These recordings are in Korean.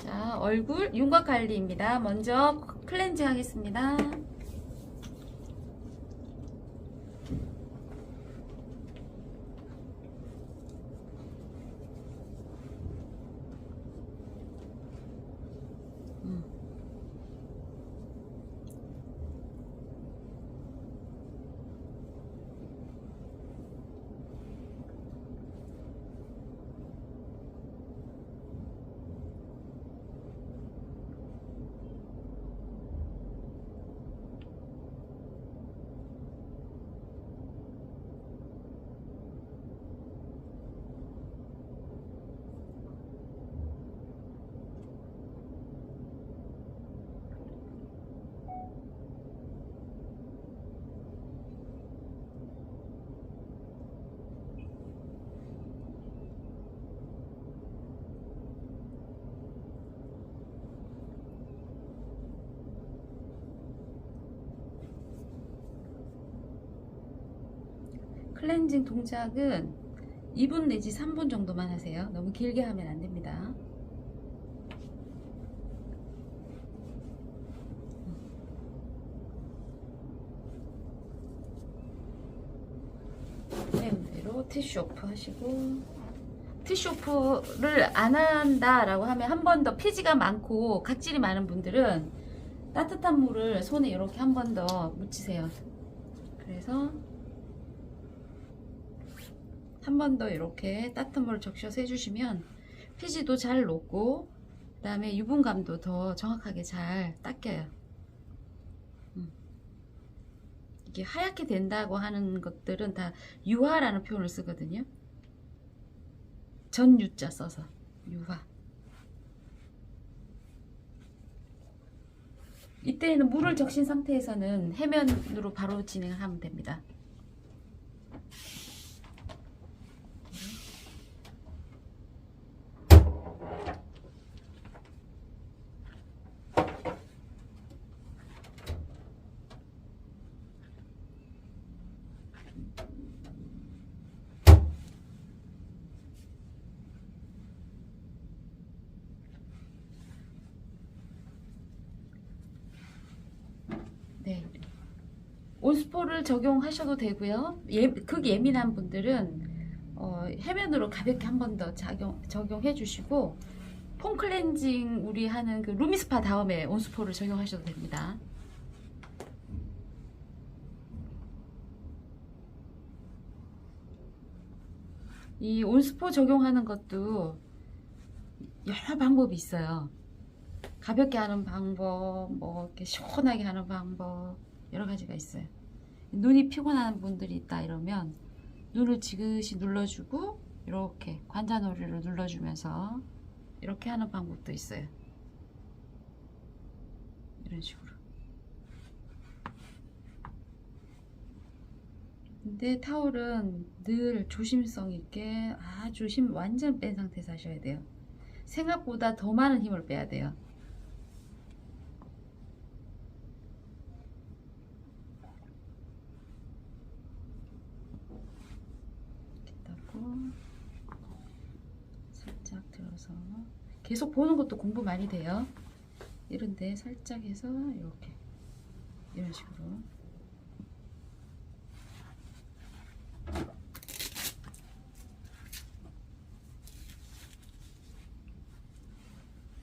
자, 얼굴 윤곽 관리입니다. 먼저 클렌징 하겠습니다. 클렌징 동작은 2분 내지 3분 정도만 하세요. 너무 길게 하면 안 됩니다. 대로 티슈 오프 하시고, 티슈 오프를 안 한다 라고 하면 한 번 더 피지가 많고 각질이 많은 분들은 따뜻한 물을 손에 이렇게 한 번 더 묻히세요. 그래서 한 번 더 이렇게 따뜻한 물을 적셔서 해주시면 피지도 잘 녹고 그 다음에 유분감도 더 정확하게 잘 닦여요. 이게 하얗게 된다고 하는 것들은 다 유화라는 표현을 쓰거든요. 전유자 써서 유화. 이때는 물을 적신 상태에서는 해면으로 바로 진행을 하면 됩니다. 네. 온스포를 적용하셔도 되고요. 극 예민한 분들은 해면으로 가볍게 한 번 더 적용해 주시고, 폼 클렌징 우리 하는 그 루미스파 다음에 온스포를 적용하셔도 됩니다. 이 온스포 적용하는 것도 여러 방법이 있어요. 가볍게 하는 방법, 뭐 이렇게 시원하게 하는 방법, 여러 가지가 있어요. 눈이 피곤한 분들이 있다 이러면 눈을 지그시 눌러주고 이렇게 관자놀이를 눌러주면서 이렇게 하는 방법도 있어요. 이런 식으로. 근데 타올은 늘 조심성 있게 아주 힘 완전 뺀 상태에서 하셔야 돼요. 생각보다 더 많은 힘을 빼야 돼요. 살짝 들어서 계속 보는 것도 공부 많이 돼요. 이런데 살짝 해서 이렇게 이런 식으로.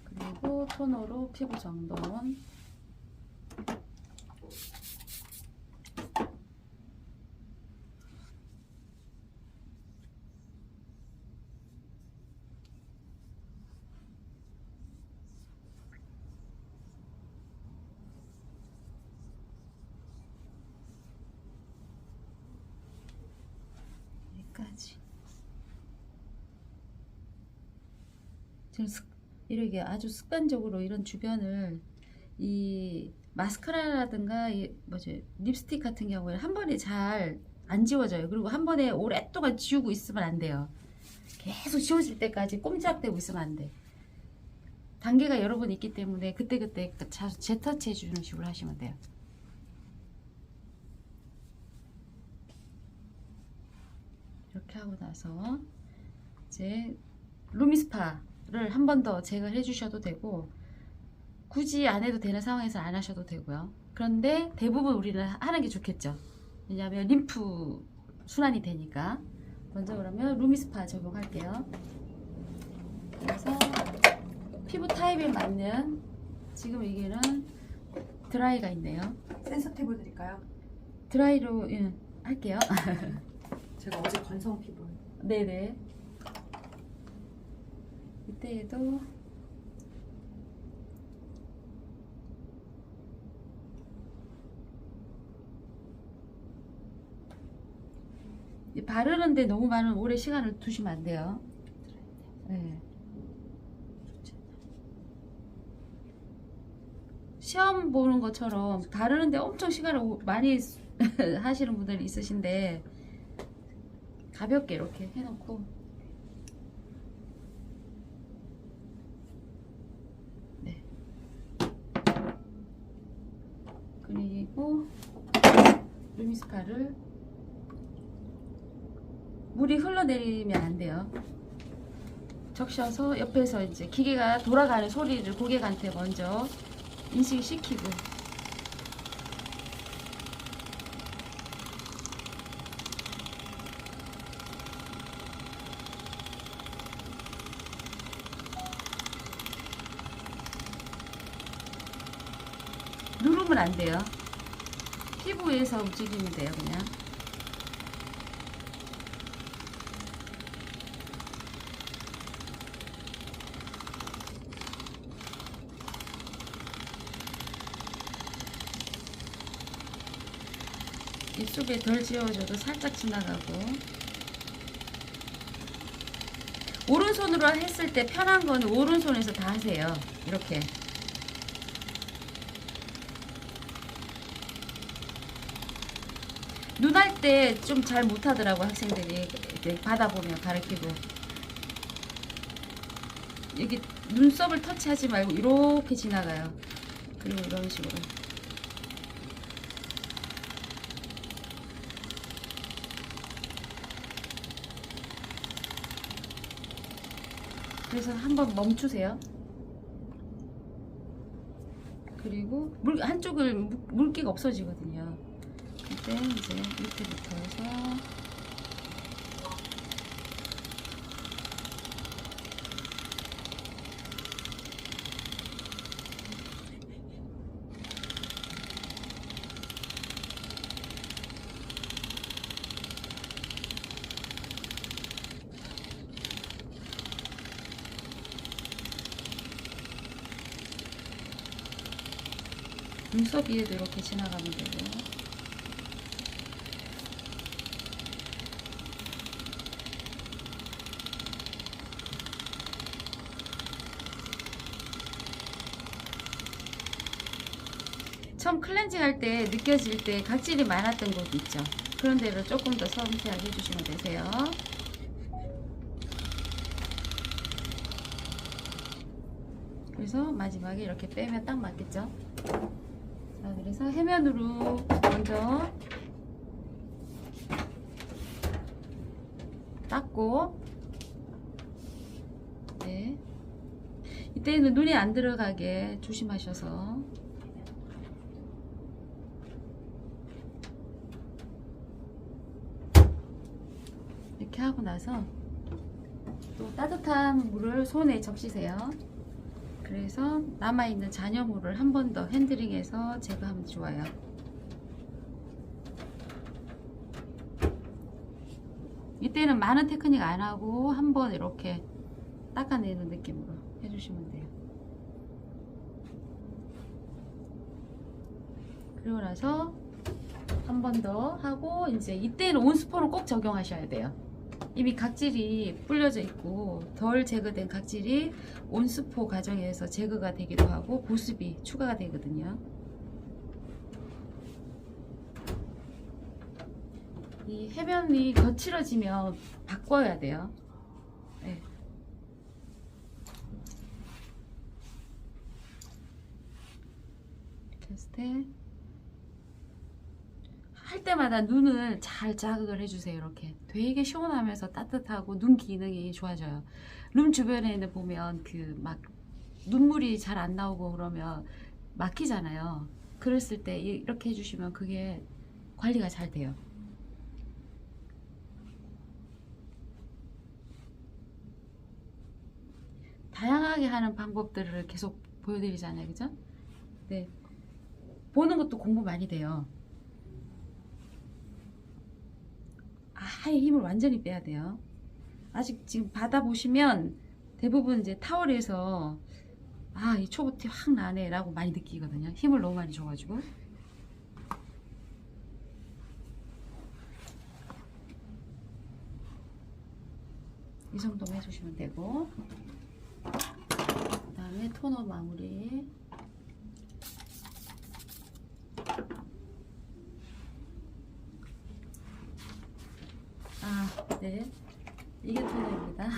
그리고 토너로 피부 정돈. 여기까지. 지금 이렇게 아주 습관적으로 이런 주변을 이 마스카라라든가 이 뭐지 립스틱 같은 경우에 한 번에 잘 안 지워져요. 그리고 한 번에 오랫동안 지우고 있으면 안 돼요. 계속 지워질 때까지 꼼짝대고 있으면 안 돼. 단계가 여러 번 있기 때문에 그때그때 재터치 해주는 식으로 하시면 돼요. 이렇게 하고 나서 이제 루미스파 한 번 더 제거해 주셔도 되고, 굳이 안 해도 되는 상황에서 안 하셔도 되고요. 그런데 대부분 우리는 하는 게 좋겠죠. 왜냐하면 림프 순환이 되니까. 먼저 그러면 루미스파 적용할게요. 그래서 피부 타입에 맞는, 지금 여기는 드라이가 있네요. 센서티브 드릴까요? 드라이로 할게요. 제가 어제 건성 피부. 네네. 이때에도 바르는데 너무 많은 오래 시간을 두시면 안 돼요. 네. 시험 보는 것처럼 바르는데 엄청 시간을 많이 하시는 분들이 있으신데, 가볍게 이렇게 해놓고, 네. 그리고 루미스파를 물이 흘러내리면 안 돼요. 적셔서 옆에서 이제 기계가 돌아가는 소리를 고객한테 먼저 인식시키고, 누르면 안 돼요. 피부에서 움직이면 돼요, 그냥. 입속에 덜 지워져도 살짝 지나가고, 오른손으로 했을 때 편한 거는 오른손에서 다 하세요. 이렇게. 눈 할 때 좀 잘 못하더라고, 학생들이. 이렇게 받아보면 가르치고. 여기 눈썹을 터치하지 말고 이렇게 지나가요. 그리고 이런 식으로. 그래서 한번 멈추세요. 그리고 한쪽을 물기가 없어지거든요. 그때 이제 밑에부터 해서 눈썹 위에도 이렇게 지나가면 되고, 처음 클렌징 할 때 느껴질 때 각질이 많았던 곳 있죠. 그런 데를 조금 더 섬세하게 해주시면 되세요. 그래서 마지막에 이렇게 빼면 딱 맞겠죠. 자, 그래서 해면으로 먼저 닦고, 네. 이때는 눈이 안 들어가게 조심하셔서, 이렇게 하고 나서 또 따뜻한 물을 손에 적시세요. 그래서 남아있는 잔여물을 한 번 더 핸들링해서 제거하면 좋아요. 이때는 많은 테크닉 안 하고 한번 이렇게 닦아내는 느낌으로 해주시면 돼요. 그리고 나서 한 번 더 하고, 이제 이때는 온스폰을 꼭 적용하셔야 돼요. 이미 각질이 불려져 있고 덜 제거된 각질이 온스포 과정에서 제거가 되기도 하고 보습이 추가가 되거든요. 이 해면이 거칠어지면 바꿔야 돼요. 네. 이렇게 했을 때 때마다 눈을 잘 자극을 해주세요. 이렇게 되게 시원하면서 따뜻하고 눈 기능이 좋아져요. 룸 주변에는 보면 그 막 눈물이 잘 안 나오고 그러면 막히잖아요. 그랬을 때 이렇게 해주시면 그게 관리가 잘 돼요. 다양하게 하는 방법들을 계속 보여드리잖아요. 그죠? 네. 보는 것도 공부 많이 돼요. 아예 힘을 완전히 빼야 돼요. 아직 지금 받아보시면 대부분 이제 타월에서 이 초보티 확 나네 라고 많이 느끼거든요. 힘을 너무 많이 줘가지고. 이 정도만 해주시면 되고, 그 다음에 토너 마무리. 네, 이게 토너입니다.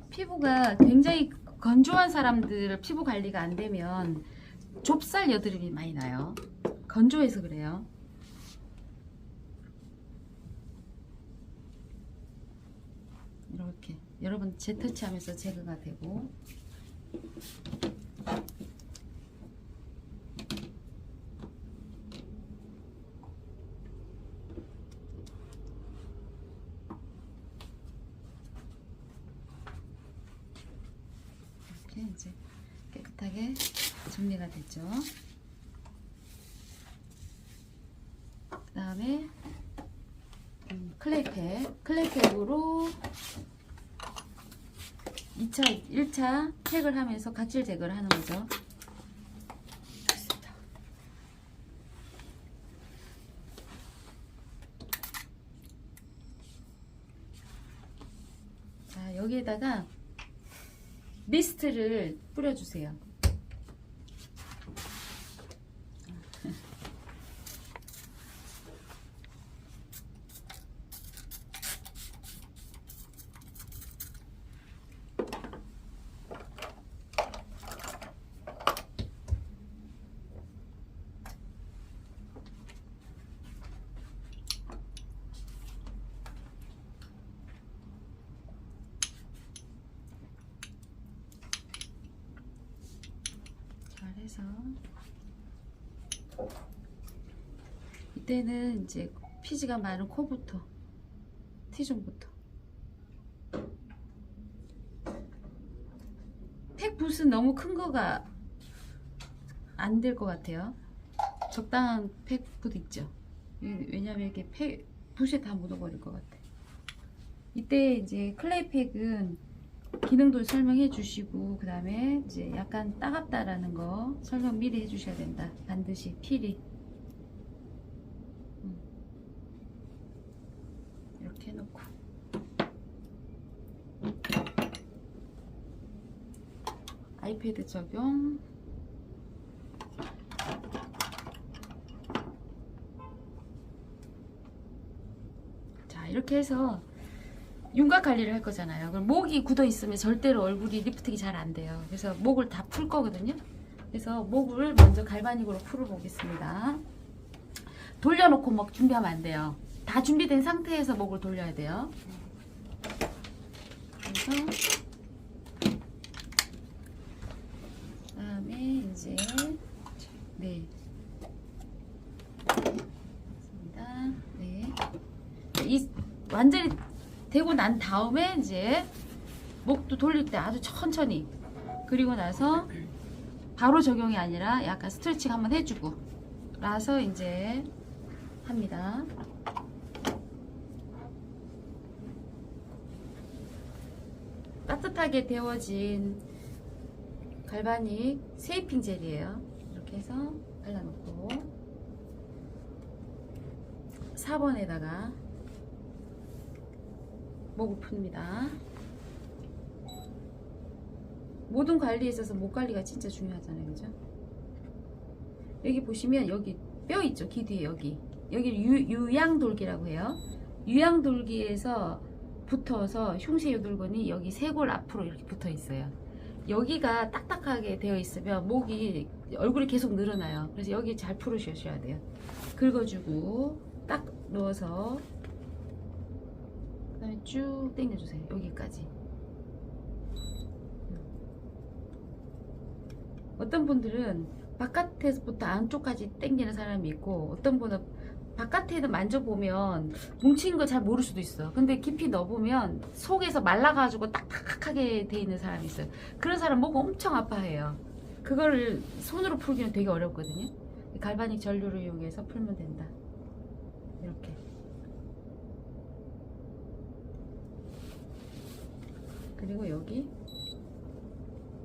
피부가 굉장히 건조한 사람들 피부 관리가 안 되면 좁쌀 여드름이 많이 나요. 건조해서 그래요. 이렇게 여러분 재터치 하면서 제거가 되고, 이렇게 이제 깨끗하게 정리가 됐죠. 그 다음에 클레이팩으로 1차 팩을 하면서 각질 제거를 하는 거죠. 자, 여기에다가 미스트를 뿌려주세요. 잘해서 이때는 이제 피지가 많은 코부터, T존부터. 팩붓은 너무 큰 거가 안 될 것 같아요. 적당한 팩붓 있죠. 왜냐면 이렇게 붓에 다 묻어버릴 것 같아. 이때 이제 클레이팩은 기능도 설명해 주시고, 그 다음에 이제 약간 따갑다라는 거 설명 미리 해 주셔야 된다. 반드시 필히. 이렇게 해놓고 아이패드 적용. 자, 이렇게 해서 윤곽 관리를 할 거잖아요. 그럼 목이 굳어 있으면 절대로 얼굴이 리프팅이 잘 안 돼요. 그래서 목을 다 풀 거거든요. 그래서 목을 먼저 갈바닉으로 풀어보겠습니다. 돌려놓고 막 준비하면 안 돼요. 다 준비된 상태에서 목을 돌려야 돼요. 그래서 그다음에 이제 네, 맞습니다. 네, 이 완전히 되고 난 다음에 이제 목도 돌릴 때 아주 천천히, 그리고 나서 바로 적용이 아니라 약간 스트레칭 한번 해주고 나서 이제 합니다. 따뜻하게 데워진 갈바닉 세이핑 젤이에요. 이렇게 해서 발라놓고 4번에다가 목을 풉니다. 모든 관리에 있어서 목 관리가 진짜 중요하잖아요. 그죠? 여기 보시면 여기 뼈 있죠? 귀 뒤에 여기 유양돌기라고 해요. 유양돌기에서 붙어서 흉쇄유돌근이 여기 쇄골 앞으로 이렇게 붙어 있어요. 여기가 딱딱하게 되어 있으면 목이 얼굴이 계속 늘어나요. 그래서 여기 잘 풀으셔야 돼요. 긁어주고 딱 넣어서 그다음에 쭉 당겨주세요. 여기까지. 어떤 분들은 바깥에서부터 안쪽까지 당기는 사람이 있고, 어떤 분은 바깥에도 만져보면 뭉치는 걸 잘 모를 수도 있어. 근데 깊이 넣어보면 속에서 말라가지고 딱딱하게 돼 있는 사람이 있어요. 그런 사람 목 엄청 아파해요. 그거를 손으로 풀기는 되게 어렵거든요. 갈바닉 전류를 이용해서 풀면 된다. 이렇게. 그리고 여기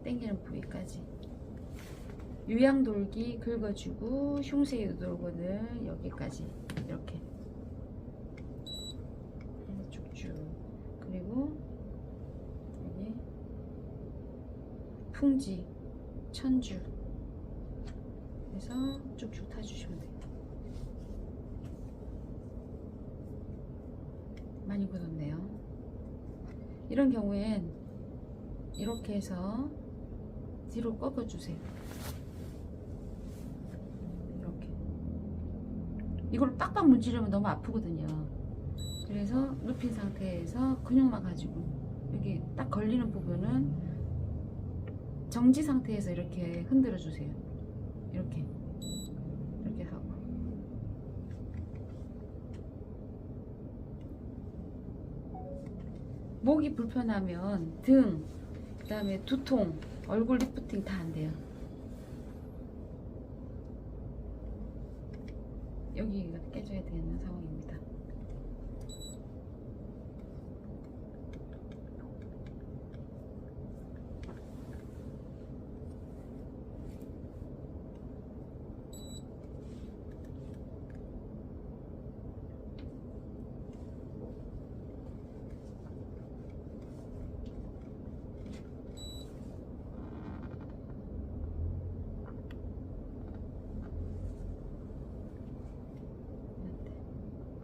당기는 부위까지. 유양돌기 긁어주고 흉쇄유돌근을 여기까지 이렇게 쭉쭉. 그리고 여기 풍지, 천주 해서 쭉쭉 타주시면 돼요. 많이 굳었네요. 이런 경우엔 이렇게 해서 뒤로 꺾어주세요. 이걸 빡빡 문지르면 너무 아프거든요. 그래서 눕힌 상태에서 근육만 가지고 여기 딱 걸리는 부분은 정지 상태에서 이렇게 흔들어 주세요. 이렇게 하고 목이 불편하면 등, 그 다음에 두통, 얼굴 리프팅 다 안 돼요. 여기가 깨져야 되는 상황입니다.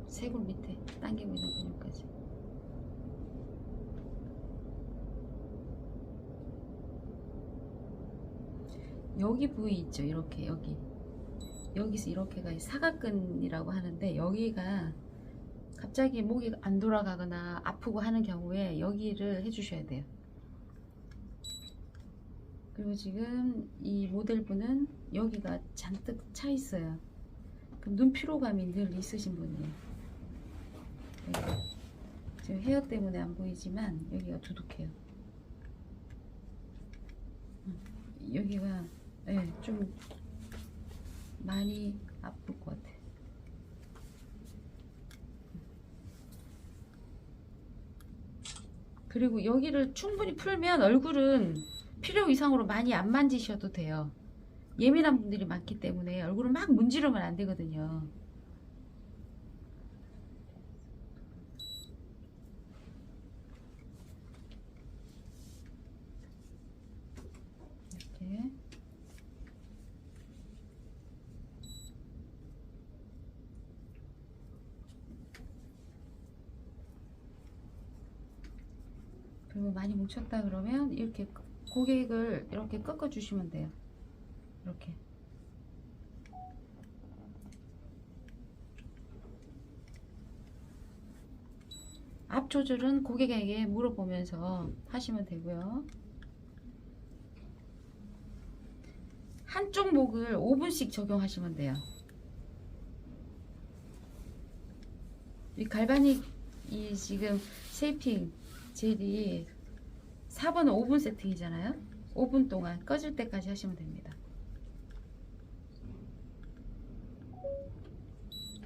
쇄골 밑에 당기고 있는 근육까지. 여기 부위 있죠. 이렇게 여기서 이렇게가 사각근이라고 하는데, 여기가 갑자기 목이 안 돌아가거나 아프고 하는 경우에 여기를 해주셔야 돼요. 그리고 지금 이 모델분은 여기가 잔뜩 차 있어요. 그럼 눈 피로감이 늘 있으신 분이에요. 지금 헤어 때문에 안 보이지만 여기가 두둑해요. 여기가 좀 많이 아플 것 같아. 그리고 여기를 충분히 풀면 얼굴은 필요 이상으로 많이 안 만지셔도 돼요. 예민한 분들이 많기 때문에 얼굴을 막 문지르면 안 되거든요. 이렇게. 그리고 많이 뭉쳤다 그러면 이렇게 고객을 이렇게 꺾어 주시면 돼요. 이렇게. 앞 조절은 고객에게 물어보면서 하시면 되고요. 한쪽 목을 5분씩 적용하시면 돼요. 이 갈바닉 이 지금 쉐이핑 젤이 4번은 5분 세팅이잖아요. 5분 동안 꺼질 때까지 하시면 됩니다.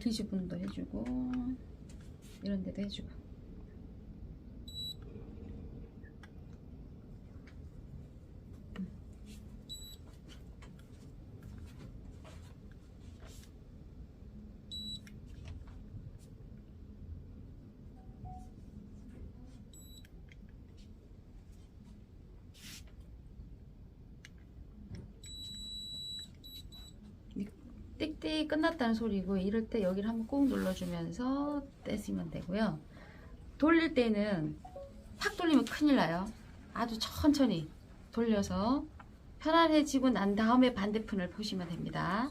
2시분도 해주고 이런 데도 해주고. 띡띡 끝났다는 소리고, 이럴 때 여기를 한번 꾹 눌러주면서 떼시면 되고요. 돌릴 때는 확 돌리면 큰일 나요. 아주 천천히 돌려서 편안해지고 난 다음에 반대편을 보시면 됩니다.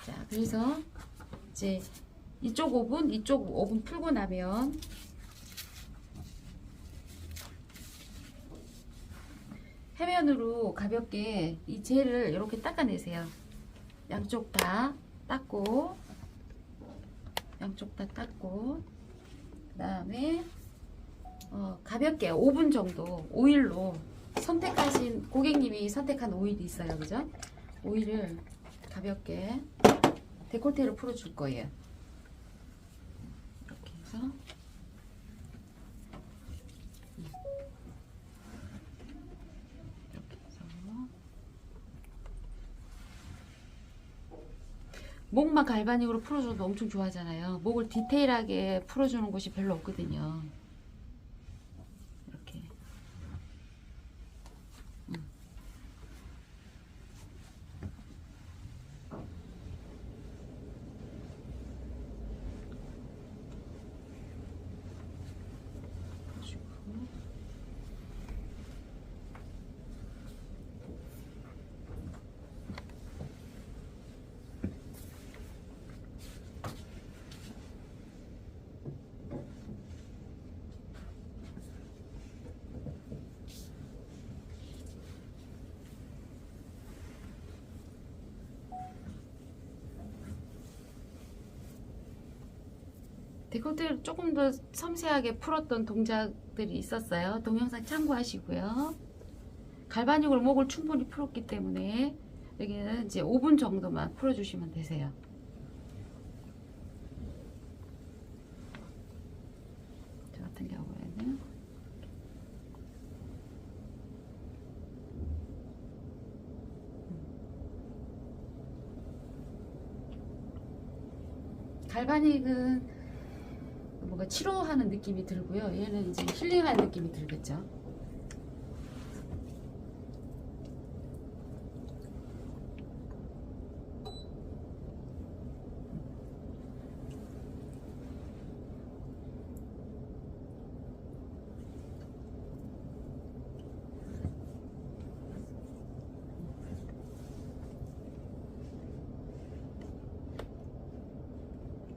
자, 그래서 이제 이쪽 오븐 풀고 나면 해면으로 가볍게 이 젤을 이렇게 닦아내세요. 양쪽 다 닦고, 그 다음에 가볍게 5분 정도 오일로 고객님이 선택한 오일이 있어요. 그죠? 오일을 가볍게 데콜테로 풀어줄 거예요. 이렇게 해서 목만 갈바닉으로 풀어줘도 엄청 좋아하잖아요. 목을 디테일하게 풀어주는 곳이 별로 없거든요. 이렇게. 데콜테를 조금 더 섬세하게 풀었던 동작들이 있었어요. 동영상 참고하시고요. 갈바닉으로 목을 충분히 풀었기 때문에 여기는 이제 5분 정도만 풀어주시면 되세요. 저 같은 경우에는 갈바닉은 뭔가 치료하는 느낌이 들고요. 얘는 이제 힐링하는 느낌이 들겠죠.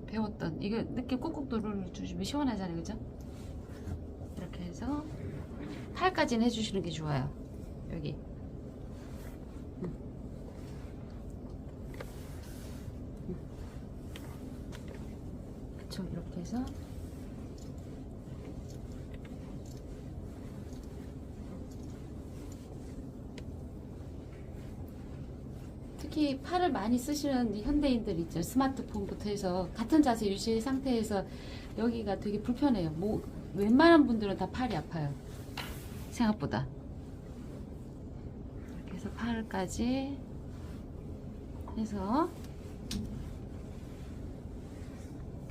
배웠던 이거 느낌 꾹꾹 눌러주시면 시원하잖아요. 그죠? 이렇게 해서 팔까지는 해주시는 게 좋아요. 여기 그쵸. 이렇게 해서 특히 팔을 많이 쓰시는 현대인들 있죠. 스마트폰부터 해서 같은 자세 유지 상태에서 여기가 되게 불편해요. 뭐 웬만한 분들은 다 팔이 아파요. 생각보다. 이렇게 해서 팔까지 해서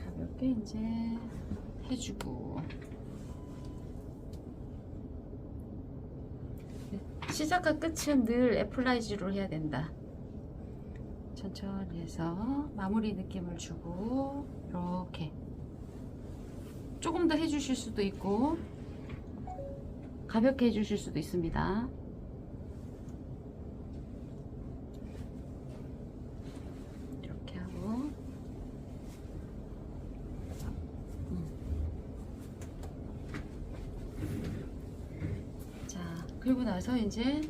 가볍게 이제 해주고, 시작과 끝은 늘 애플라이즈로 해야 된다. 천천히 해서 마무리 느낌을 주고, 이렇게 조금 더 해주실 수도 있고 가볍게 해주실 수도 있습니다. 이렇게 하고 자, 그리고 나서 이제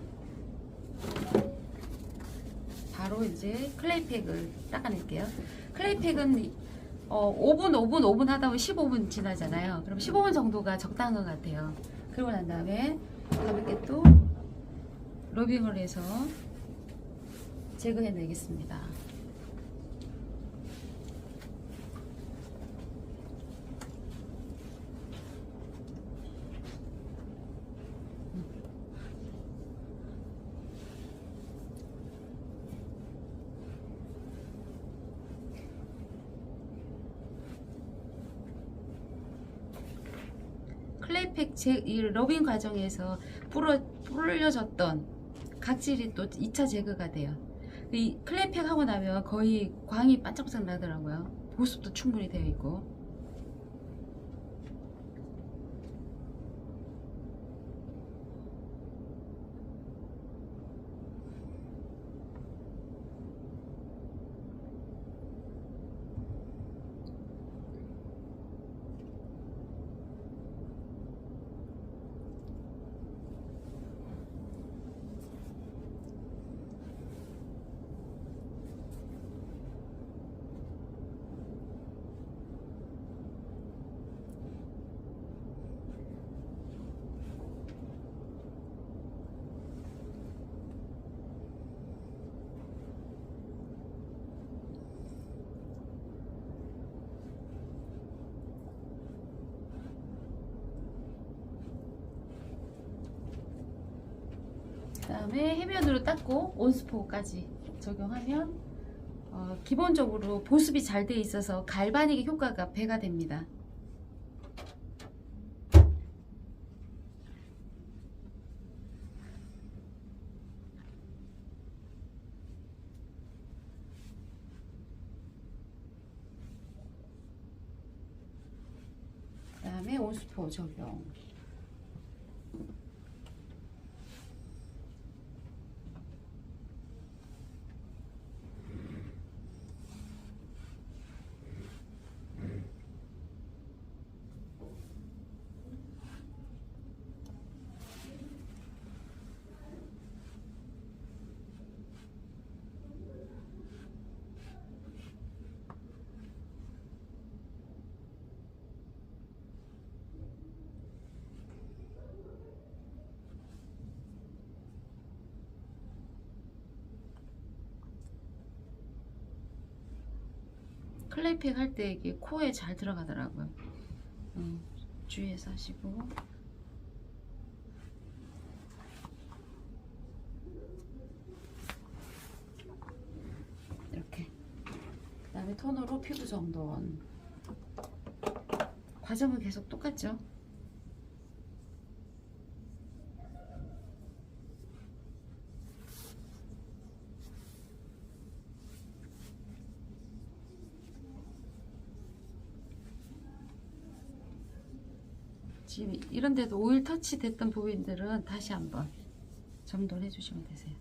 바로 이제 클레이팩을 닦아낼게요. 클레이팩은 5분 하다 보면 15분 지나잖아요. 그럼 15분 정도가 적당한 것 같아요. 그러고 난 다음에 가볍게 또 러빙을 해서 제거해 내겠습니다. 클레이팩 이 러빙 과정에서 불려졌던 각질이 또 2차 제거가 돼요. 이 클레이팩 하고 나면 거의 광이 반짝반짝 나더라고요. 보습도 충분히 되어 있고. 그 다음에 해면으로 닦고 온스포까지 적용하면 기본적으로 보습이 잘 돼 있어서 갈바닉의 효과가 배가 됩니다. 그 다음에 온스포 적용. 클레이팩 할 때 이게 코에 잘 들어가더라고요. 주의해서 하시고. 이렇게. 그 다음에 톤으로 피부 정돈. 과정은 계속 똑같죠? 지금 이런 데도 오일 터치 됐던 부분들은 다시 한번 정돈해 주시면 되세요.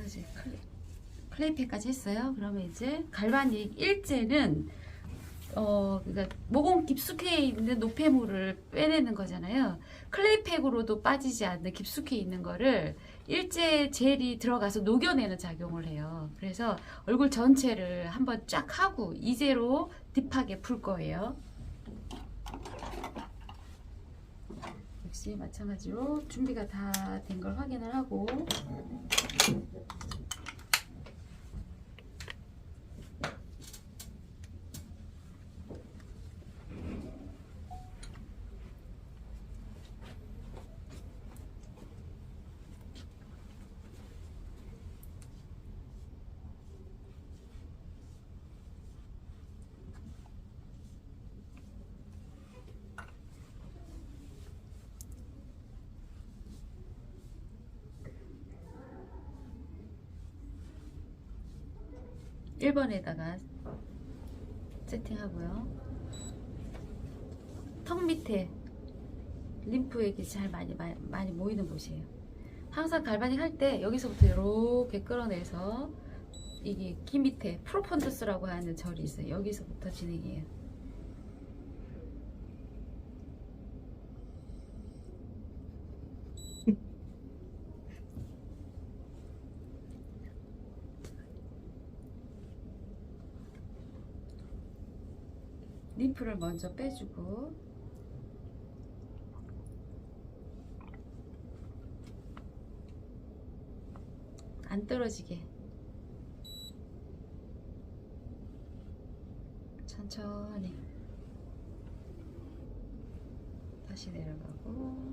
이제 클레이팩까지 했어요. 그러면 이제 갈바닉 일제는 그러니까 모공 깊숙해 있는 노폐물을 빼내는 거잖아요. 클레이팩으로도 빠지지 않는 깊숙해 있는 거를 일제 젤이 들어가서 녹여내는 작용을 해요. 그래서 얼굴 전체를 한번 쫙 하고 이제로 딥하게 풀 거예요. 역시 마찬가지로 준비가 다 된 걸 확인을 하고, 1번에다가 세팅하고요. 턱 밑에 림프액이 잘 많이 모이는 곳이에요. 항상 갈바닉 할 때 여기서부터 이렇게 끌어내서 이게 귀 밑에 프로펀더스라고 하는 절이 있어요. 여기서부터 진행해요. 테이프를 먼저 빼주고 안 떨어지게 천천히 다시 내려가고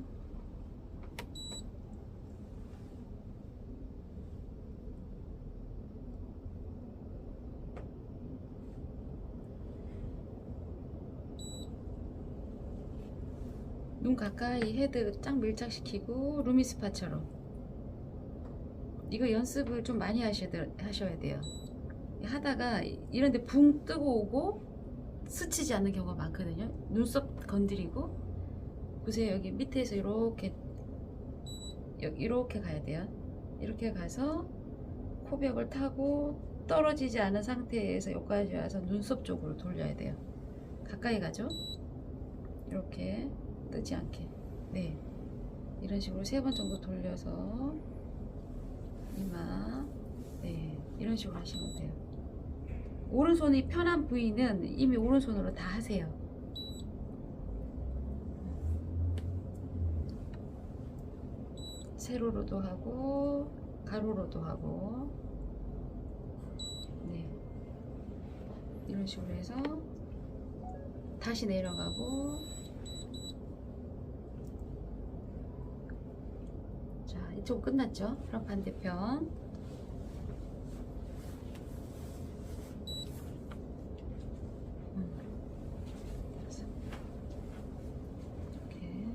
눈 가까이 헤드 쫙 밀착시키고 루미스파처럼 이거 연습을 좀 많이 하셔야 돼요. 하다가 이런데 붕 뜨고 오고 스치지 않는 경우가 많거든요. 눈썹 건드리고 보세요. 여기 밑에서 이렇게 가야 돼요. 이렇게 가서 코벽을 타고 떨어지지 않은 상태에서 여기까지 와서 눈썹 쪽으로 돌려야 돼요. 가까이 가죠. 이렇게 뜨지 않게. 네, 이런 식으로 3번 정도 돌려서 이마, 네, 이런 식으로 하시면 돼요. 오른손이 편한 부위는 이미 오른손으로 다 하세요. 세로로도 하고 가로로도 하고, 네, 이런 식으로 해서 다시 내려가고. 자, 이쪽 끝났죠? 그럼 반대편. 이렇게.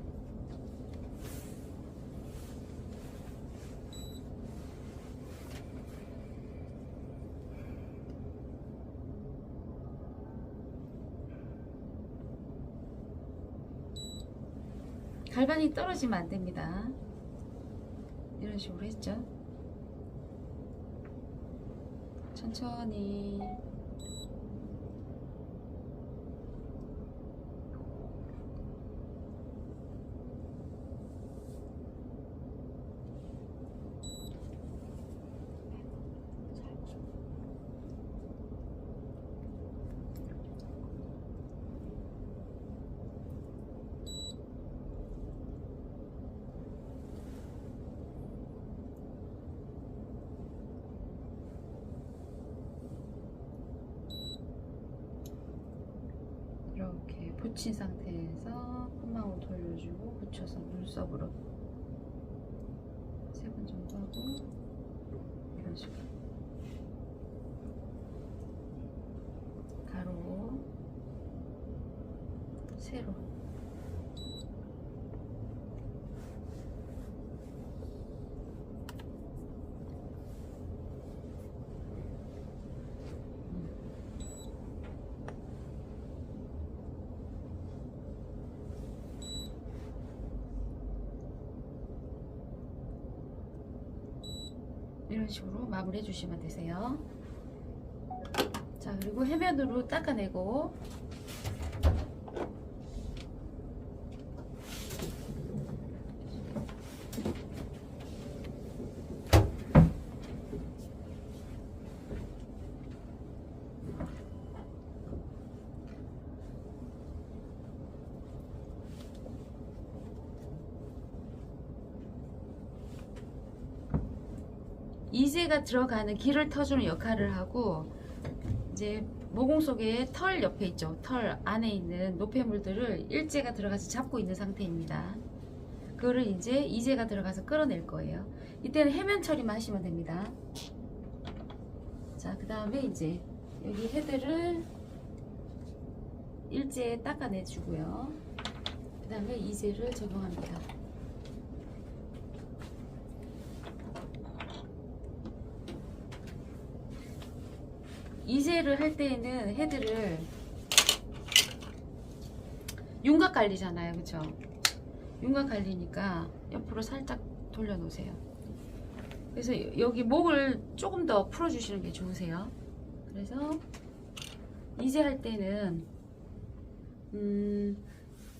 갈반이 떨어지면 안 됩니다. 이런 식으로 했죠. 천천히. 이렇게 붙인 상태에서 콧망울 돌려주고 붙여서 눈썹으로 3번 정도 하고, 이런 식으로 가로, 세로. 이런 식으로 마무리해 주시면 되세요. 자, 그리고 해면으로 닦아내고, 이제가 들어가는 길을 터주는 역할을 하고, 이제 모공 속에 털 옆에 있죠. 털 안에 있는 노폐물들을 일제가 들어가서 잡고 있는 상태입니다. 그거를 이제 이제가 들어가서 끌어낼 거예요. 이때는 해면 처리만 하시면 됩니다. 자, 그 다음에 이제 여기 헤드를 일제에 닦아내 주고요. 그 다음에 이제를 적용합니다. 이제를 할 때에는 헤드를 윤곽 갈리잖아요, 그쵸? 윤곽 갈리니까 옆으로 살짝 돌려 놓으세요. 그래서 여기 목을 조금 더 풀어 주시는 게 좋으세요. 그래서 이제 할 때는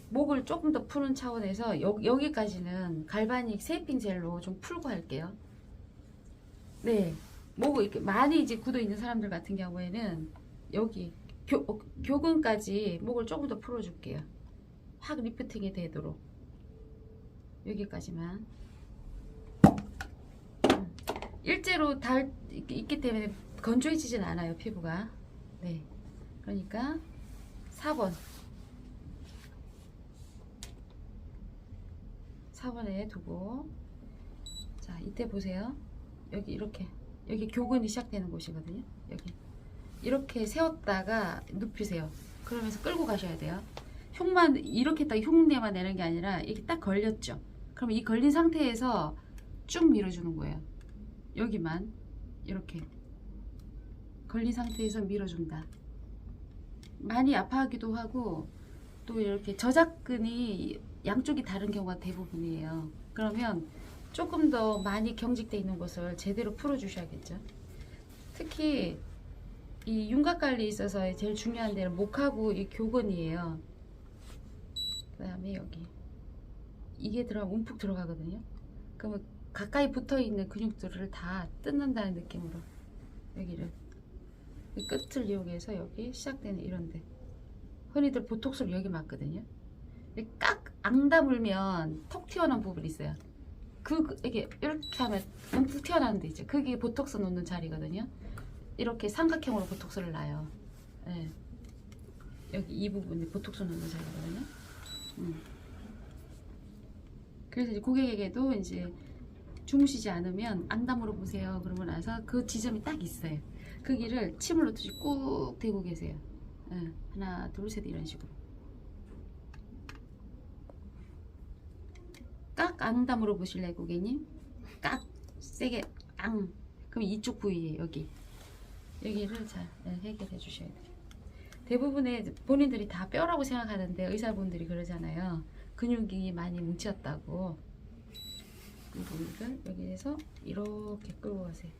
목을 조금 더 푸는 차원에서 여기까지는 갈바닉 세이핑 젤로 좀 풀고 할게요. 네, 목을 이렇게 많이 이제 굳어 있는 사람들 같은 경우에는 여기 교근까지 목을 조금 더 풀어줄게요. 확 리프팅이 되도록 여기까지만. 일제로 달 있기 때문에 건조해지진 않아요, 피부가. 네, 그러니까 4번에 두고, 자, 이때 보세요. 여기 이렇게, 여기 교근이 시작되는 곳이거든요. 여기 이렇게 세웠다가 눕히세요. 그러면서 끌고 가셔야 돼요. 흉만 이렇게 딱 흉내만 내는 게 아니라 이렇게 딱 걸렸죠. 그럼 이 걸린 상태에서 쭉 밀어주는 거예요. 여기만 이렇게 걸린 상태에서 밀어준다. 많이 아파하기도 하고, 또 이렇게 저작근이 양쪽이 다른 경우가 대부분이에요. 그러면 조금 더 많이 경직되어 있는 곳을 제대로 풀어주셔야겠죠. 특히 이 윤곽 관리에 있어서 제일 중요한 데는 목하고 이 교근이에요. 그 다음에 여기 이게 움푹 들어가거든요. 그러면 가까이 붙어 있는 근육들을 다 뜯는다는 느낌으로 여기를, 이 끝을 이용해서 여기 시작되는 이런데, 흔히들 보톡스를 여기 맞거든요. 깍 앙 다물면 톡 튀어나온 부분이 있어요. 이게 이렇게 하면 툭 튀어나오는 데 있죠. 그게 보톡스 놓는 자리거든요. 이렇게 삼각형으로 보톡스를 놔요. 네. 여기 이 부분이 보톡스 놓는 자리거든요. 그래서 이제 고객에게도 이제 주무시지 않으면 앙담으로 보세요. 그러고 나서 그 지점이 딱 있어요. 거기를 침을 놓듯이 꾹 대고 계세요. 네. 하나, 둘, 셋 이런 식으로. 깍 앙담으로 보실래요, 고객님? 깍 세게 앙. 그럼 이쪽 부위에 여기를 잘 해결해 주셔야 돼요. 대부분의 본인들이 다 뼈라고 생각하는데 의사분들이 그러잖아요. 근육이 많이 뭉쳤다고. 이 부위를 여기에서 이렇게 끌고 가세요.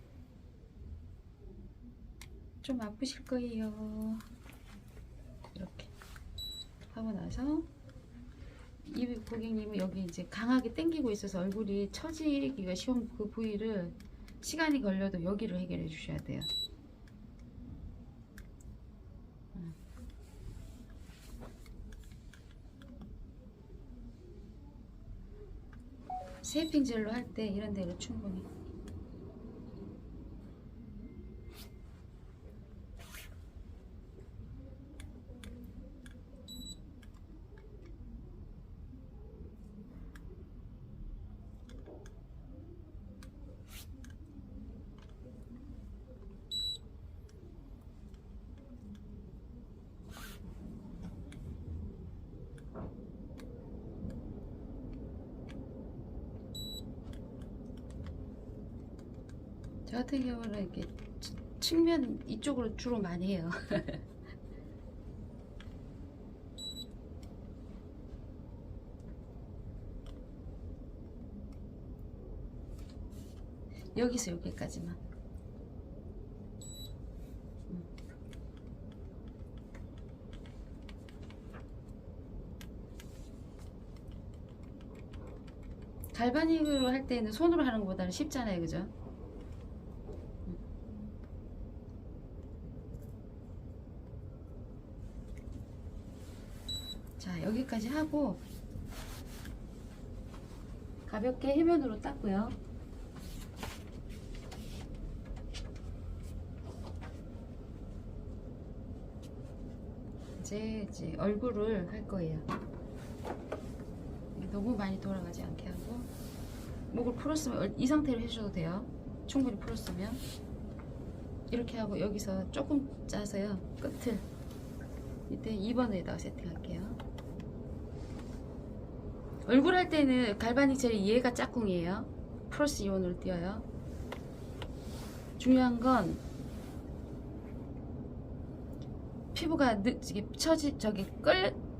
좀 아프실 거예요. 이렇게 하고 나서 이 고객님은 여기 이제 강하게 당기고 있어서 얼굴이 처지기가 쉬운 그 부위를 시간이 걸려도 여기를 해결해 주셔야 돼요. 쉐이핑 젤로 할 때 이런 데로 충분히. 저 같은 경우는 이렇게 측면 이쪽으로 주로 많이 해요. 여기서 여기까지만. 갈바닉으로 할 때는 손으로 하는 것보다는 쉽잖아요, 그죠? 자, 여기까지 하고 가볍게 해면으로 닦고요. 이제 얼굴을 할 거예요. 너무 많이 돌아가지 않게 하고, 목을 풀었으면 이 상태로 해주셔도 돼요. 충분히 풀었으면 이렇게 하고, 여기서 조금 짜서요, 끝을 이때 2번에다가 세팅할게요. 얼굴 할 때는 갈바닉 젤이 얘가 짝꿍이에요. 플러스 이온으로 띄어요. 중요한 건 피부가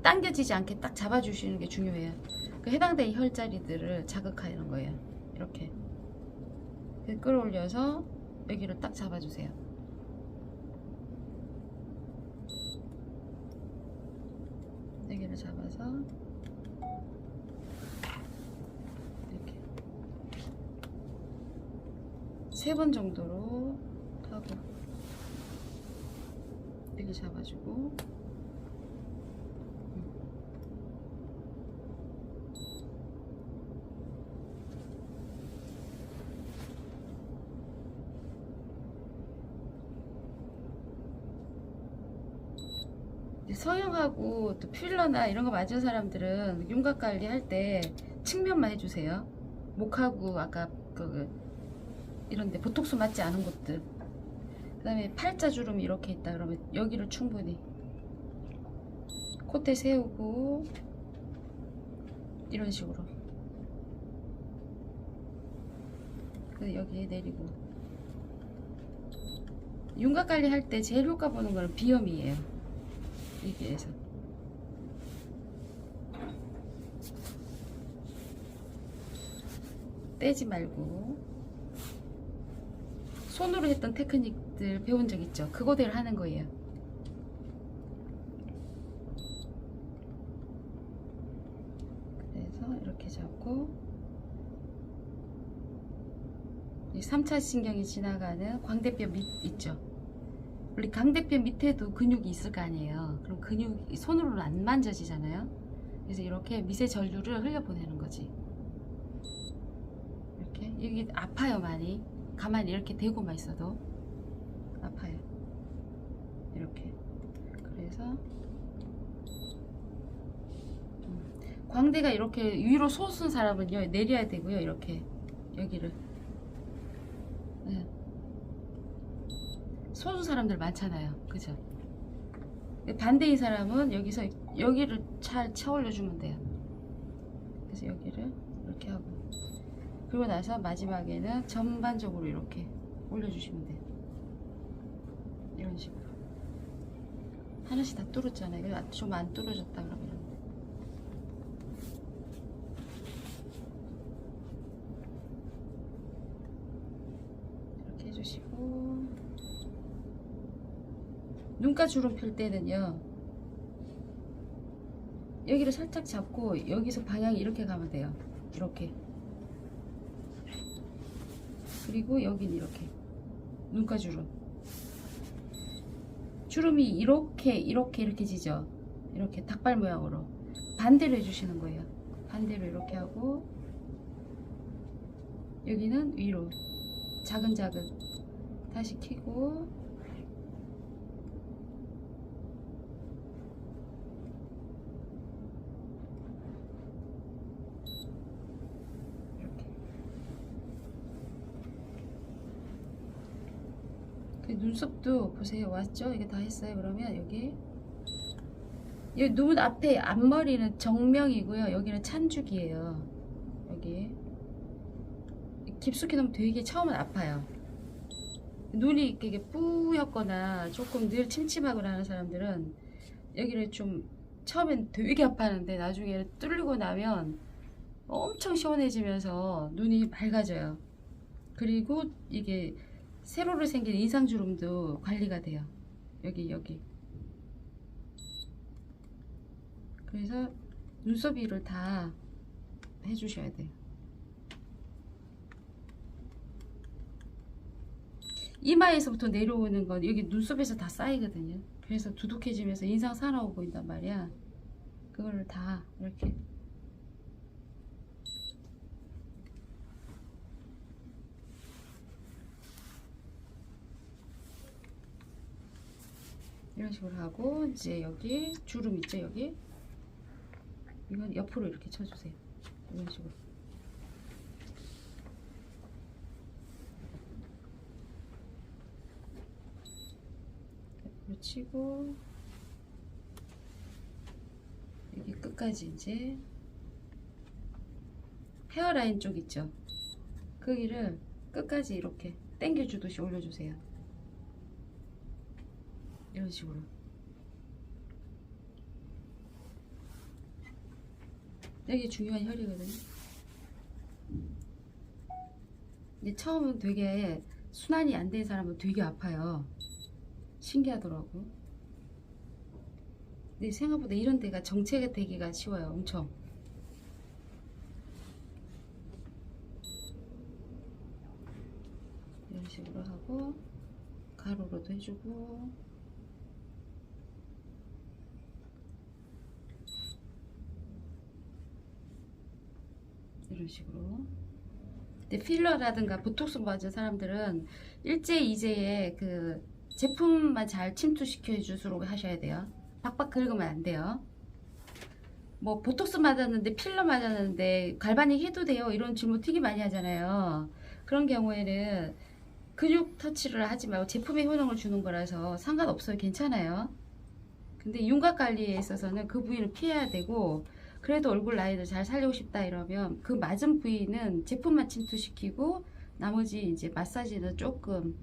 당겨지지 않게 딱 잡아주시는 게 중요해요. 그 해당된 혈자리들을 자극하는 거예요. 이렇게 끌어올려서 여기를 딱 잡아주세요. 여기를 잡아서 이렇게 3번 정도로 하고, 여기도 잡아주고. 성형하고 또 필러나 이런 거 맞은 사람들은 윤곽 관리 할 때 측면만 해주세요. 목하고 아까 이런데 보톡스 맞지 않은 곳들. 그 다음에 팔자 주름이 이렇게 있다 그러면 여기를 충분히 콧대 세우고 이런 식으로. 그래서 여기에 내리고. 윤곽 관리 할 때 제일 효과 보는 거는 비염이에요. 여기에서 떼지 말고 손으로 했던 테크닉들 배운 적 있죠? 그거대로 하는 거예요. 그래서 이렇게 잡고 이 3차 신경이 지나가는 광대뼈 밑 있죠? 우리 광대뼈 밑에도 근육이 있을 거 아니에요. 그럼 근육이 손으로는 안 만져지잖아요. 그래서 이렇게 미세 전류를 흘려보내는 거지. 이렇게. 여기 아파요, 많이. 가만히 이렇게 대고만 있어도 아파요. 이렇게. 그래서 광대가 이렇게 위로 솟은 사람은요, 내려야 되고요. 이렇게 여기를. 네. 솟은 사람들 많잖아요. 그죠? 반대인 사람은 여기서 여기를 잘 채올려주면 돼요. 그래서 여기를 이렇게 하고, 그리고 나서 마지막에는 전반적으로 이렇게 올려주시면 돼요. 이런 식으로. 하나씩 다 뚫었잖아요. 이거 좀 안 뚫어졌다 그러면 이렇게 해주시고, 눈가 주름 펼 때는요, 여기를 살짝 잡고 여기서 방향이 이렇게 가면 돼요. 이렇게. 그리고 여기는 이렇게. 눈가 주름. 주름이 이렇게 지죠. 이렇게 닭발 모양으로. 반대로 해주시는 거예요. 반대로 이렇게 하고, 여기는 위로. 자근자근. 다시 켜고, 눈썹도 보세요. 왔죠? 이게 다 했어요. 그러면 여기 눈 앞에 앞머리는 정명이고요. 여기는 찬죽이에요. 여기 깊숙이 넣으면 되게 처음은 아파요. 눈이 이렇게 뿌옇거나 조금 늘 침침하거나 하는 사람들은 여기를 좀 처음엔 되게 아파하는데 나중에 뚫리고 나면 엄청 시원해지면서 눈이 밝아져요. 그리고 이게 세로로 생긴 인상주름도 관리가 돼요. 여기. 그래서 눈썹 위를 다 해주셔야 돼요. 이마에서부터 내려오는 건 여기 눈썹에서 다 쌓이거든요. 그래서 두둑해지면서 인상 사나워 보인단 말이야. 그거를 다 이렇게. 이런 식으로 하고, 이제 여기 주름 있죠? 여기 이건 옆으로 이렇게 쳐주세요. 이런 식으로. 옆으로 치고, 여기 끝까지 이제 헤어라인 쪽 있죠? 거기를 끝까지 이렇게 당겨주듯이 올려주세요. 이런 식으로. 여기 중요한 혈이거든요. 근데 처음은 되게 순환이 안 된 사람은 되게 아파요. 신기하더라고. 근데 생각보다 이런 데가 정체가 되기가 쉬워요. 엄청. 이런 식으로 하고, 가로로도 해주고, 이런 식으로. 근데 필러라든가 보톡스 맞은 사람들은 일제 이제에 그 제품만 잘 침투시켜 주도록 하셔야 돼요. 박박 긁으면 안 돼요. 뭐 보톡스 맞았는데 필러 맞았는데 갈바닉 해도 돼요, 이런 질문 되게 많이 하잖아요. 그런 경우에는 근육 터치를 하지 말고 제품의 효능을 주는 거라서 상관없어요. 괜찮아요. 근데 윤곽 관리에 있어서는 그 부위를 피해야 되고, 그래도 얼굴 라인을 잘 살리고 싶다 이러면 그 맞은 부위는 제품만 침투시키고 나머지 이제 마사지는 조금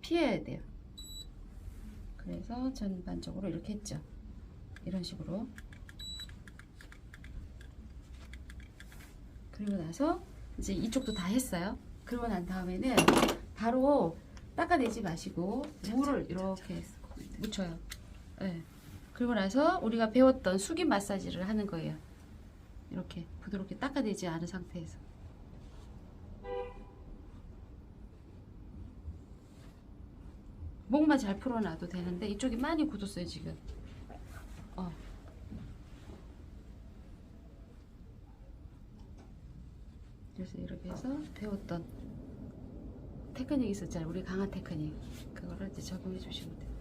피해야 돼요. 그래서 전반적으로 이렇게 했죠. 이런 식으로. 그리고 나서 이제 이쪽도 다 했어요. 그러고 난 다음에는 바로 닦아내지 마시고 물을 이렇게 묻혀요. 네. 그리고 나서 우리가 배웠던 숙임 마사지를 하는 거예요. 이렇게 부드럽게 닦아내지 않은 상태에서. 목만 잘 풀어놔도 되는데 이쪽이 많이 굳었어요 지금. 그래서 이렇게 해서 배웠던 테크닉 있었잖아요. 우리 강한 테크닉. 그거를 이제 적용해 주시면 돼요.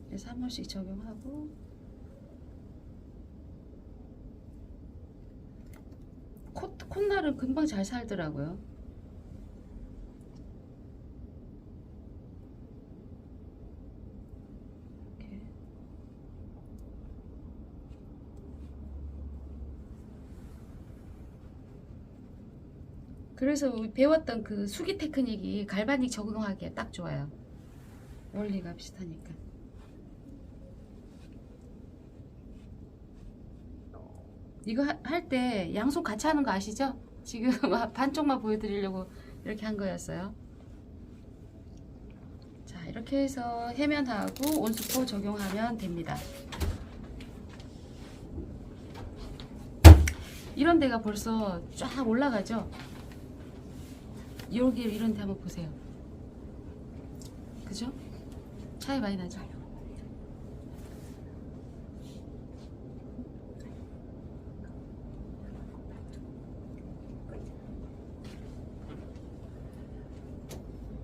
그래서 한 번씩 적용하고, 콧날은 금방 잘 살더라고요. 이렇게. 그래서 우리 배웠던 그 수기 테크닉이 갈바닉 적용하기에 딱 좋아요. 원리가 비슷하니까. 이거 할 때 양손 같이 하는 거 아시죠? 지금 반쪽만 보여드리려고 이렇게 한 거였어요. 자, 이렇게 해서 해면하고 온수포 적용하면 됩니다. 이런 데가 벌써 쫙 올라가죠? 여기 이런 데 한번 보세요. 그죠? 차이 많이 나죠?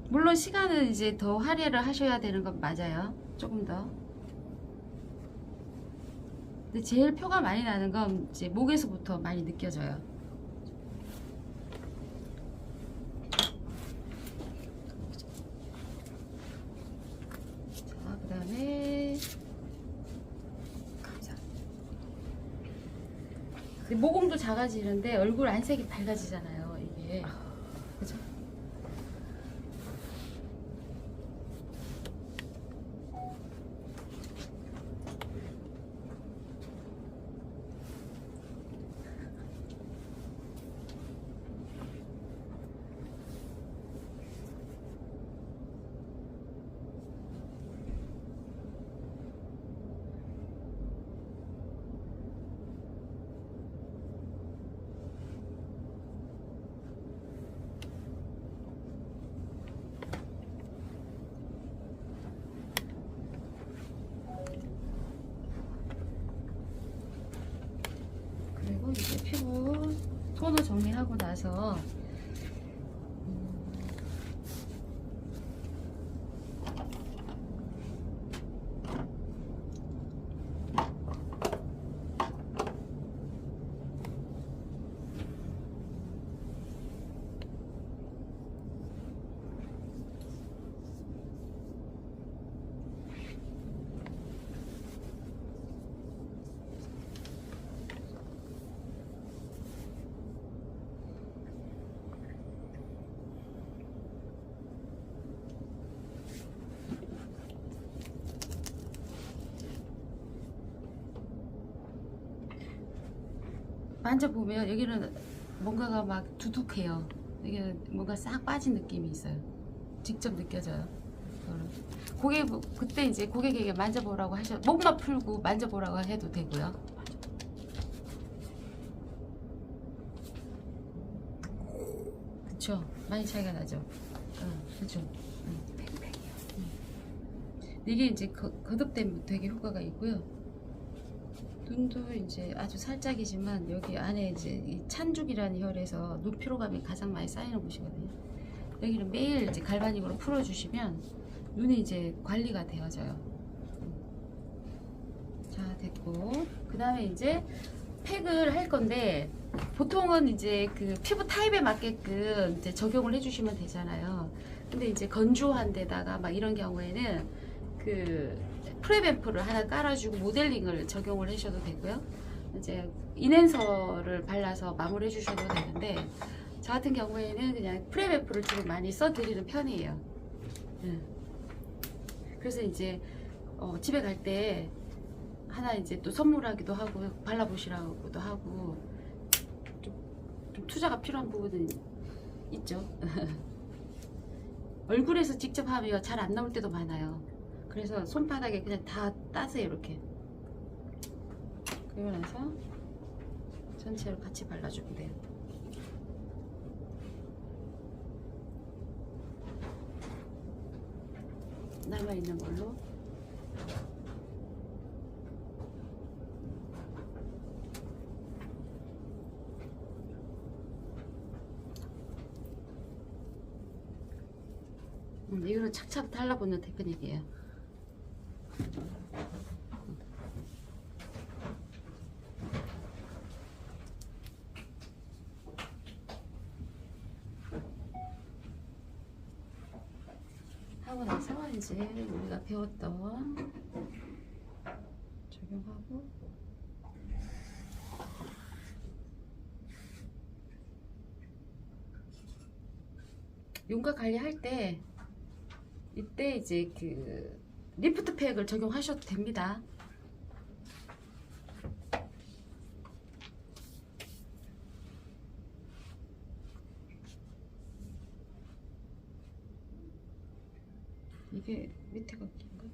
물론 시간은 이제 더 할애를 하셔야 되는 건 맞아요. 조금 더. 근데 제일 표가 많이 나는 건 이제 목에서부터 많이 느껴져요. 자, 그 다음에 모공도 작아지는데 얼굴 안색이 밝아지잖아요. 이게. 그죠? 그리고 이제 피부 톤을 정리하고 나서 만져보면 여기는 뭔가가 막 두둑해요. 이게 뭔가 싹 빠진 느낌이 있어요. 직접 느껴져요. 고객 그때 이제 고객에게 만져보라고 하셔, 목만 풀고 만져보라고 해도 되고요. 그쵸? 많이 차이가 나죠. 그쵸? 이게 이제 거듭되면 되게 효과가 있고요. 눈도 이제 아주 살짝이지만 여기 안에 이제 이 찬죽이라는 혈에서 눈 피로감이 가장 많이 쌓이는 곳이거든요. 여기는 매일 이제 갈바닉으로 풀어주시면 눈이 이제 관리가 되어져요. 자, 됐고 그 다음에 이제 팩을 할 건데 보통은 이제 그 피부 타입에 맞게끔 이제 적용을 해주시면 되잖아요. 근데 이제 건조한 데다가 막 이런 경우에는 그 프레뱀프를 하나 깔아주고 모델링을 적용을 하셔도 되고요. 이제 인앤서를 발라서 마무리해 주셔도 되는데 저 같은 경우에는 그냥 프레뱀프를 좀 많이 써드리는 편이에요. 그래서 이제 집에 갈 때 하나 이제 또 선물하기도 하고 발라보시라고도 하고 좀 투자가 필요한 부분은 있죠. 얼굴에서 직접 하면 잘 안 나올 때도 많아요. 그래서 손바닥에 그냥 다 따세요. 이렇게. 그리고 나서 전체로 같이 발라주면 돼요. 남아있는 걸로 이거는 착착 달라붙는 테크닉이에요. 하고 나서 이제 우리가 배웠던 적용하고 윤곽 관리할 때 이때 이제 그 리프트 팩을 적용하셔도 됩니다. 이게 밑에가 긴가?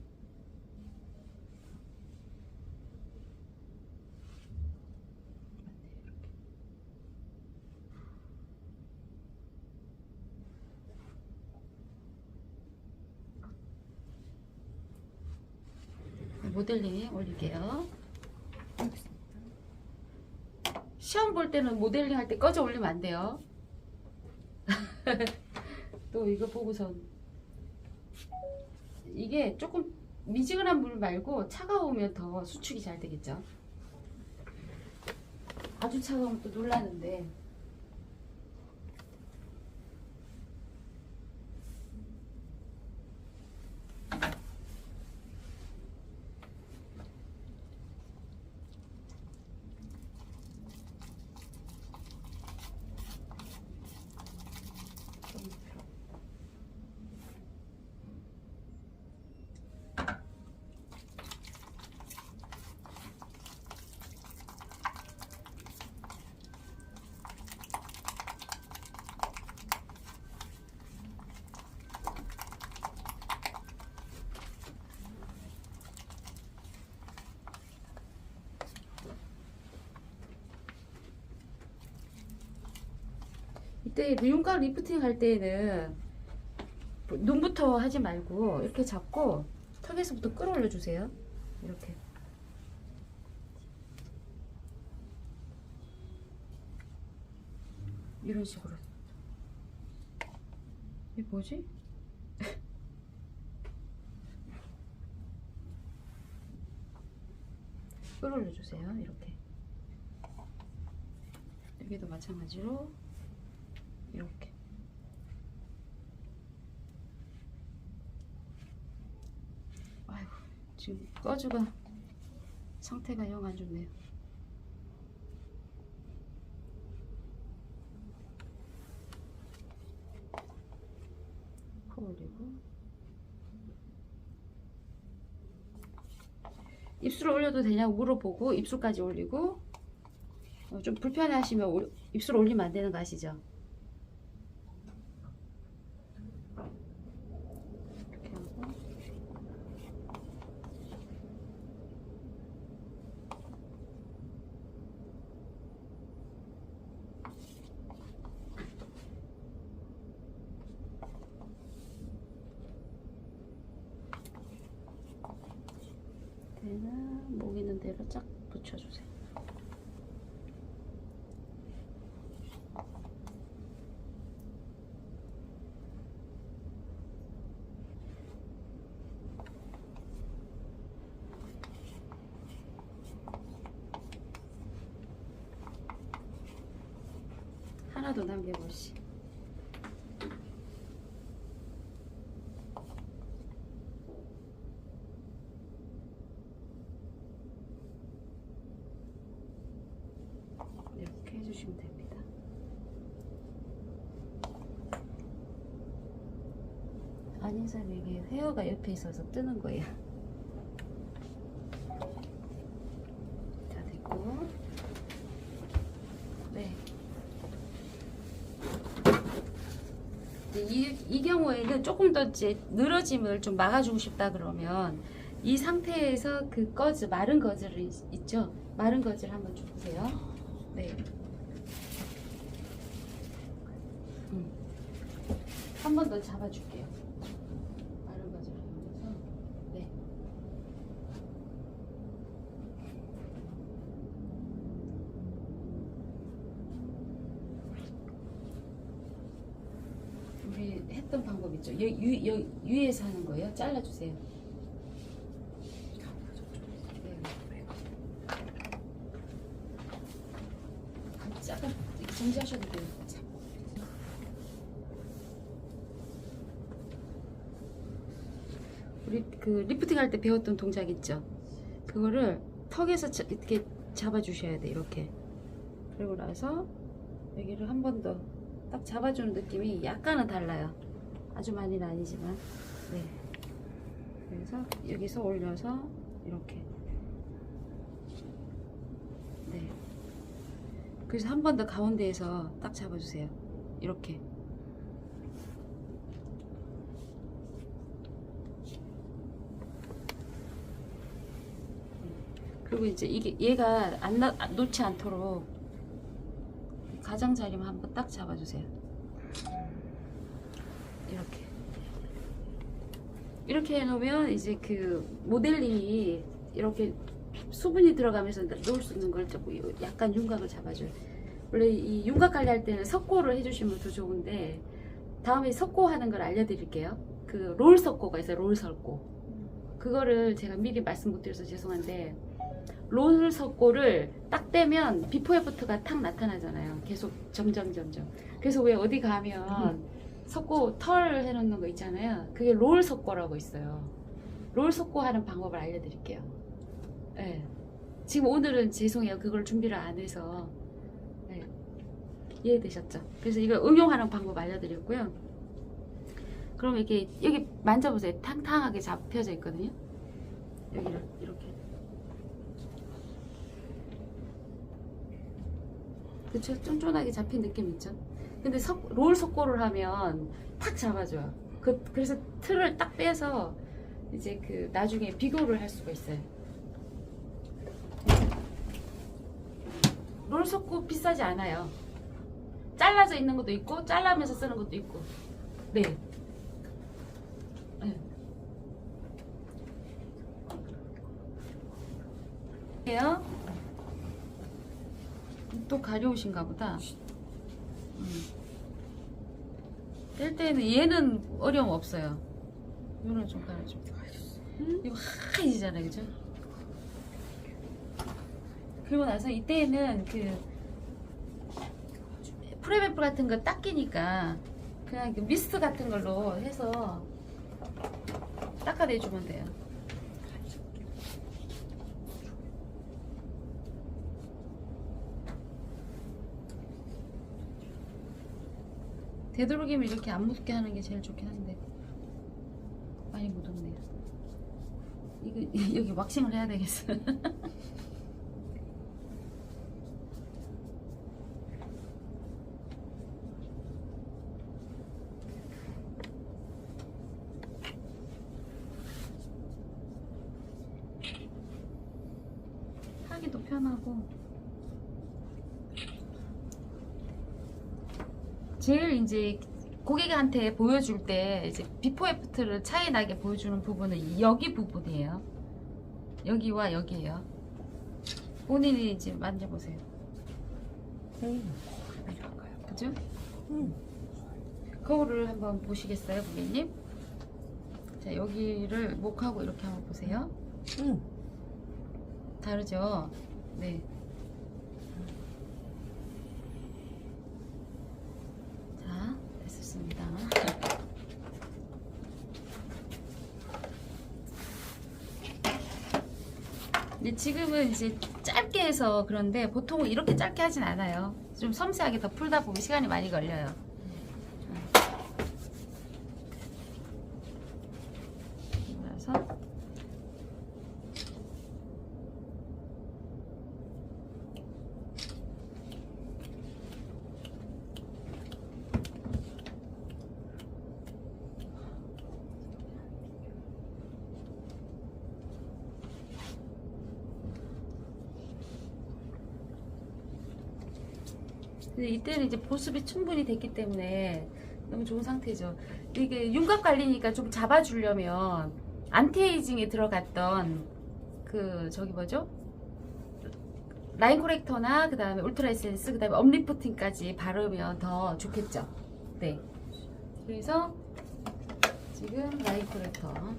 모델링 올릴게요. 시험 볼 때는 모델링 할 때 꺼져 올리면 안 돼요. 또 이거 보고선 이게 조금 미지근한 물 말고 차가우면 더 수축이 잘 되겠죠. 아주 차가우면 또 놀라는데 이때 윤곽 리프팅 할 때는 눈부터 하지 말고 이렇게 잡고 턱에서부터 끌어올려 주세요. 이렇게. 이런 식으로. 이게 뭐지? 끌어올려 주세요. 이렇게. 여기도 마찬가지로 이렇게. 아이고, 지금 꺼주가 상태가 영 안 좋네요. 코 올리고 입술 올려도 되냐고 물어보고 입술까지 올리고 좀 불편해 하시면 입술 올리면 안 되는 거 아시죠? 이렇게 하고 여기는 목 있는 대로 쫙 붙여주세요. 하나도 남겨보시. 이렇게 해주시면 됩니다. 아닌 사람이 이게 회어가 옆에 있어서 뜨는 거예요. 다 됐고, 네. 이 경우에는 조금 더 이제 늘어짐을 좀 막아주고 싶다 그러면 이 상태에서 그 거즈, 마른 거즈를 있죠? 마른 거즈를 한번 주세요. 네. 한 번 더 잡아줄게요. 마른 거즈를 이용해서. 네. 우리 했던 방법 있죠? 위에서 하는 거예요. 잘라주세요. 네. 잠깐 정지하셔도 돼요. 우리 그 리프팅 할 때 배웠던 동작 있죠? 그거를 턱에서 이렇게 잡아주셔야 돼. 이렇게. 그리고 나서 여기를 한 번 더 딱 잡아주는 느낌이 약간은 달라요. 아주 많이는 아니지만. 네. 그래서 여기서 올려서 이렇게. 네. 그래서 한 번 더 가운데에서 딱 잡아주세요. 이렇게. 그리고 이제 이게 얘가 놓지 않도록 가장자리만 한번 딱 잡아주세요. 이렇게 해놓으면 이제 그 모델링이 이렇게 수분이 들어가면서 놓을 수 있는 걸 조금 약간 윤곽을 잡아줘요. 원래 이 윤곽 관리할 때는 석고를 해주시면 더 좋은데 다음에 석고 하는 걸 알려드릴게요. 그 롤 석고가 있어요. 롤 석고. 그거를 제가 미리 말씀 못 드려서 죄송한데 롤 석고를 딱 떼면 비포 애프터가 탁 나타나잖아요. 계속 점점. 그래서 왜 어디 가면 석고 털 해놓는 거 있잖아요. 그게 롤 석고라고 있어요. 롤 석고 하는 방법을 알려드릴게요. 네. 지금 오늘은 죄송해요. 그걸 준비를 안 해서. 네. 이해되셨죠? 그래서 이거 응용하는 방법 알려드렸고요. 그럼 이렇게 여기 만져보세요. 탕탕하게 잡혀져 있거든요. 여기를 이렇게. 그쵸? 쫀쫀하게 잡힌 느낌 있죠? 근데 롤 석고를 하면 탁 잡아줘요. 그래서 틀을 딱 빼서 이제 그 나중에 비교를 할 수가 있어요. 롤 석고 비싸지 않아요. 잘라져 있는 것도 있고 잘라면서 쓰는 것도 있고. 네. 네. 또 가려우신가 보다. 뗄 때는 얘는 어려움 없어요. 이거는 좀 가려줘. 이거 하얘지잖아요, 그죠? 그리고 나서 이때는 그 프레베프 같은 거 닦이니까 그냥 그 미스트 같은 걸로 해서 닦아내주면 돼요. 되도록이면 이렇게 안 묻게 하는 게 제일 좋긴 한데 많이 묻었네요. 이거 여기 왁싱을 해야 되겠어. 하기도 편하고. 제일 이제 고객한테 보여줄 때 이제 비포 애프터를 차이 나게 보여주는 부분은 여기 부분이에요. 여기와 여기예요. 본인이 이제 만져보세요. 필요한가요? 그죠? 거울을 한번 보시겠어요, 고객님? 자, 여기를 목하고 이렇게 한번 보세요. 다르죠? 네. 자, 됐습니다. 근데 지금은 이제 짧게 해서 그런데 보통은 이렇게 짧게 하진 않아요. 좀 섬세하게 더 풀다 보면 시간이 많이 걸려요. 그래서 근데 이때는 이제 보습이 충분히 됐기 때문에 너무 좋은 상태죠. 이게 윤곽 관리니까 좀 잡아주려면 안티에이징에 들어갔던 그 저기 뭐죠? 라인 코렉터나 그 다음에 울트라 에센스 그 다음에 업리프팅까지 바르면 더 좋겠죠. 네. 그래서 지금 라인 코렉터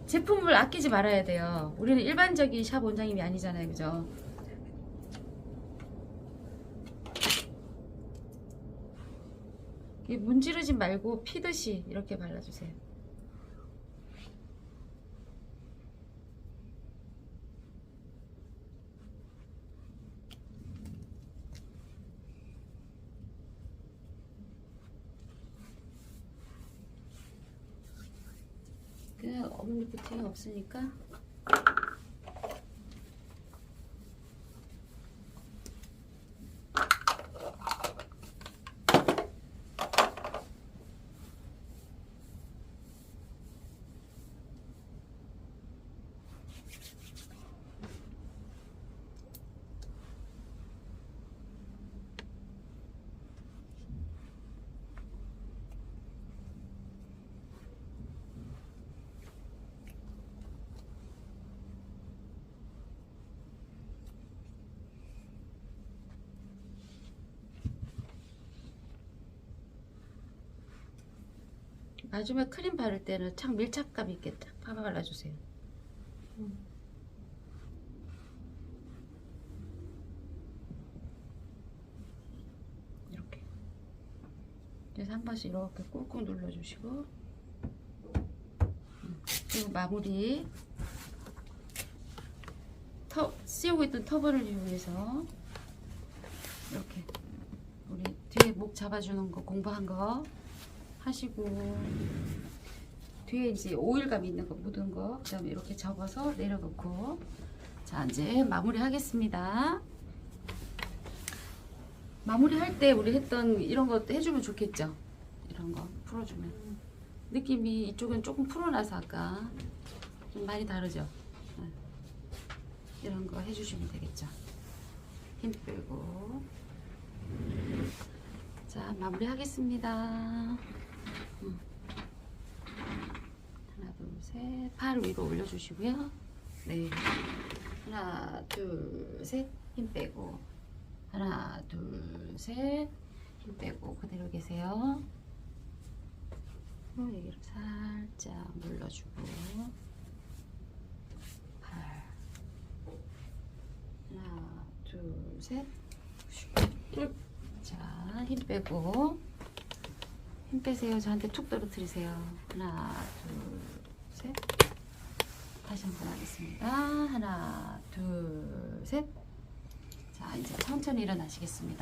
제품을 아끼지 말아야 돼요. 우리는 일반적인 샵 원장님이 아니잖아요, 그죠? 문지르지 말고 피듯이 이렇게 발라주세요. 그냥 업리프팅이 없으니까 마지막에 크림 바를 때는 참 밀착감 있게 딱 발라주세요. 이렇게. 그래서 한 번씩 이렇게 꾹꾹 눌러주시고, 그리고 마무리. 씌우고 있던 터번을 이용해서 이렇게 우리 뒤에 목 잡아주는 거 공부한 거 하시고, 뒤에 이제 오일감 있는 거 묻은 거 그 다음에 이렇게 접어서 내려놓고, 자 이제 마무리 하겠습니다. 마무리 할 때 우리 했던 이런 거 해주면 좋겠죠. 이런 거 풀어주면 느낌이 이쪽은 조금 풀어놔서 아까 좀 많이 다르죠. 이런 거 해주시면 되겠죠. 힘 빼고. 자 마무리 하겠습니다. 하나 둘 셋. 팔 위로 올려주시고요. 네. 하나 둘 셋. 힘 빼고. 하나 둘 셋. 힘 빼고 그대로 계세요. 여기를 살짝 눌러주고. 팔. 하나 둘 셋. 자, 힘 빼고. 힘 빼세요. 저한테 툭 떨어뜨리세요. 하나, 둘, 셋. 다시 한번 하겠습니다. 하나, 둘, 셋. 자, 이제 천천히 일어나시겠습니다.